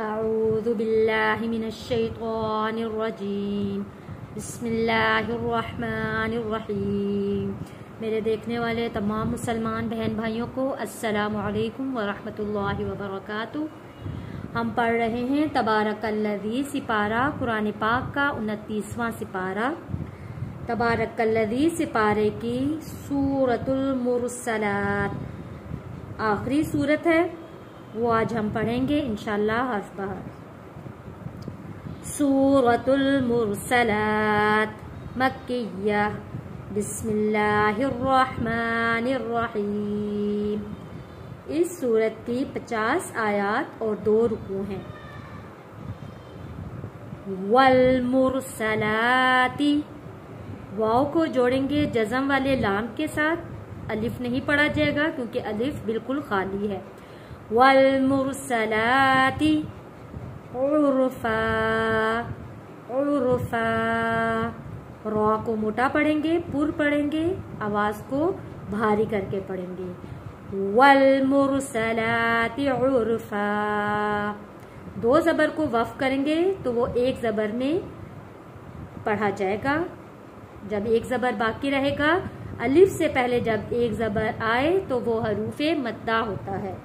اعوذ باللہ من الشیطان الرجیم بسم اللہ الرحمن الرحیم۔ میرے دیکھنے والے تمام مسلمان بہن بھائیوں کو السلام علیکم ورحمۃ اللہ وبرکاتہ۔ ہم پڑھ رہے ہیں تبارک الذی سپارہ قرآن پاک کا 29واں سپارہ، تبارک الذی سپارے کی سورۃ المرسلات آخری سورت ہے، وہ آج ہم پڑھیں گے انشاءاللہ حرف بحرف۔ سورۃ المرسلات مکیہ، بسم اللہ الرحمن الرحیم۔ اس سورت کی 50 آیات اور 2 رکوع ہیں۔ والمرسلات، واو کو جوڑیں گے جزم والے لام کے ساتھ، الف نہیں پڑھا جائے گا کیونکہ الف بالکل خالی ہے۔ والمرسلات عرفا، عرفا، را کو موٹا پڑھیں گے، پر پڑھیں گے، آواز کو بھاری کر کے پڑھیں گے۔ والمرسلات عرفا، 2 زبر کو وقف کریں گے تو وہ 1 زبر میں پڑھا جائے گا۔ جب 1 زبر باقی رہے گا، الف سے پہلے جب 1 زبر آئے تو وہ حروف مدہ ہوتا ہے۔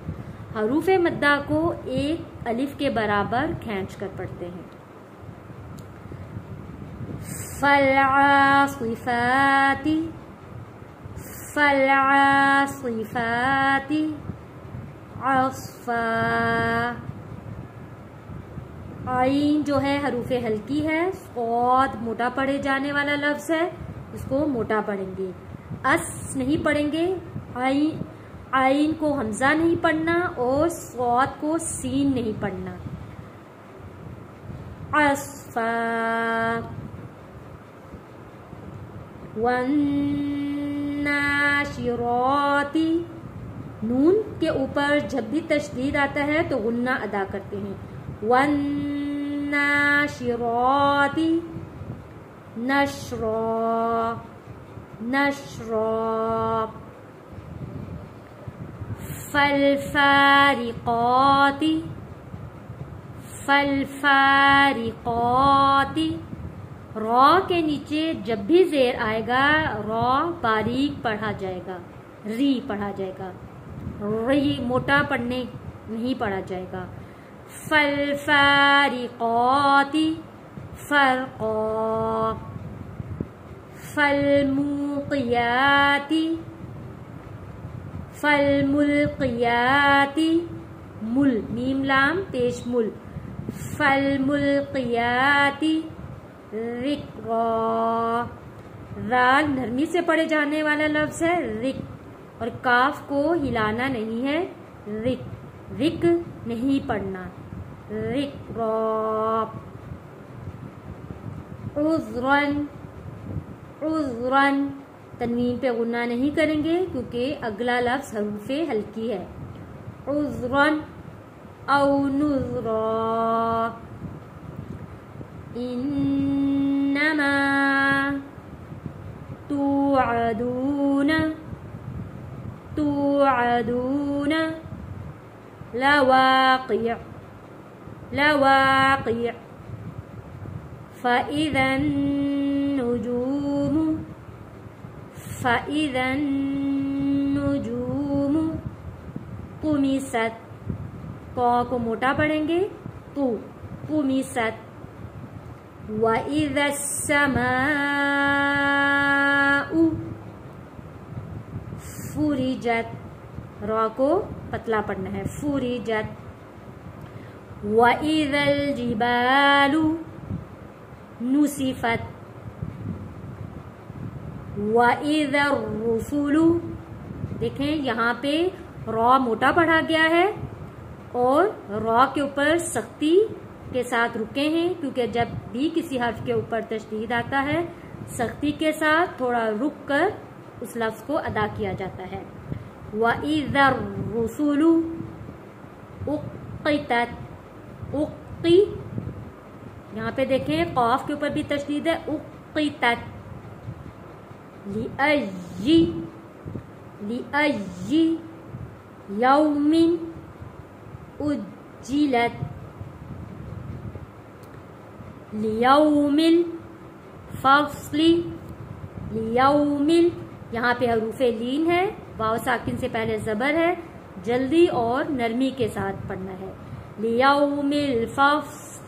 حروف مدہ کو 1 الف کے برابر کھینچ کر پڑھتے ہیں۔ فالعاصفات، فالعاصفات عصفا، عین جو ہے حروف ہلکی ہے، صاد موٹا پڑھے جانے والا لفظ ہے، اس کو موٹا پڑھیں گے۔ اس نہیں پڑھیں گے، عین کو حمزہ نہیں پڑھنا اور صاد کو سین نہیں پڑھنا۔ عصفا، والناشرات، نون کے اوپر جب بھی تشدید آتا ہے تو غنہ ادا کرتے ہیں۔ والناشرات نشرا، نشرا، فالفارقات، فالفارقات، را کے نیچے جب بھی زیر آئے گا را باریک پڑھا جائے گا، ری پڑھا جائے گا، ری موٹا پڑھنے نہیں پڑھا جائے گا۔ فالفارقات فرقا، فالملقیات، فالملقیات، مل میم لام پیش مل، فالملقیات ذکرا، رال نرمی سے پڑھے جانے والا لفظ ہے رک، اور کاف کو ہلانا نہیں ہے، رک، رک نہیں پڑھنا، ذکرا۔ عذراً، عذراً، تنوین پہ غنہ نہیں کریں گے کیونکہ اگلا لفظ حروف ہلکی ہے۔ عذراً او نذرا، انما توعدون، توعدون لواقع، لواقع، فإذا النجوم، فإذا النجوم طمست، کو موٹا پڑھیں گے، تو طمست۔ وَإِذَا السَّمَاءُ فُرِجَتْ، را کو پتلا پڑھنا ہے، فُرِجَتْ۔ وَإِذَا الْجِبَالُ نُسِفَتْ، وَإِذَا الرُّسُلُ، دیکھیں یہاں پہ را موٹا پڑھا گیا ہے اور را کے اوپر سختی کے ساتھ رکے ہیں کیونکہ جب بھی کسی حرف کے اوپر تشدید آتا ہے سختی کے ساتھ تھوڑا رک کر اس لفظ کو ادا کیا جاتا ہے۔ وَإِذَا الرُّسُلُ اُقِّتَتْ، اُقِّ، یہاں پہ دیکھیں قاف کے اوپر بھی تشدید ہے، اُقِّتَتْ، لِأَيِّ، لِأَيِّ یوم اجلت، لیوم الفصل، لیوم، یہاں پہ حروف لین ہے، واو ساکن سے پہلے زبر ہے، جلدی اور نرمی کے ساتھ پڑھنا ہے. لیوم الفصل،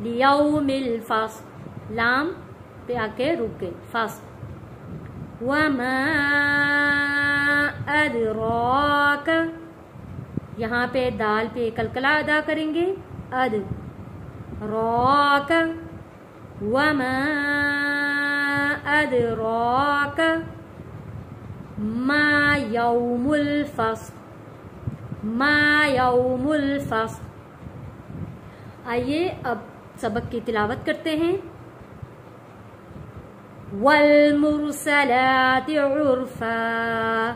لیوم الفصل، لام پہ آ کے رک گئے، فصل. وما ادراک، یہاں پہ دال پہ کلکلا ادا کریں گے، اد راک، وما ادراک ما یوم الفصل، ما یوم الفصل. آئیے اب سبق کی تلاوت کرتے ہیں. والمرسلات عرفا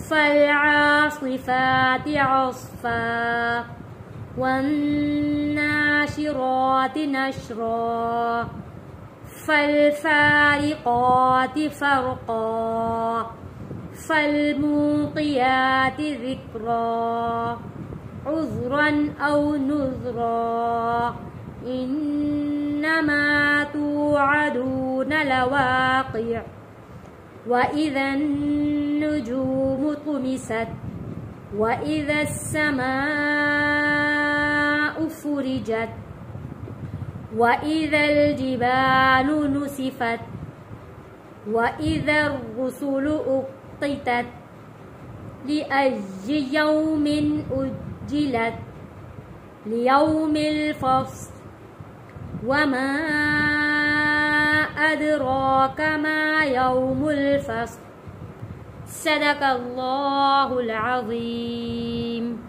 فالعاصفات عصفا والناشرات نشرا فالفارقات فرقا فالملقيات ذكرا عذرا أو نذرا إنما توعدون لواقع وإذا النجوم طمست وإذا السماء فرجت وإذا الجبال نسفت وإذا الرسل أقتت لأي يوم أجلت ليوم الفصل وما أدراك ما يوم الفصل. صدق الله العظيم.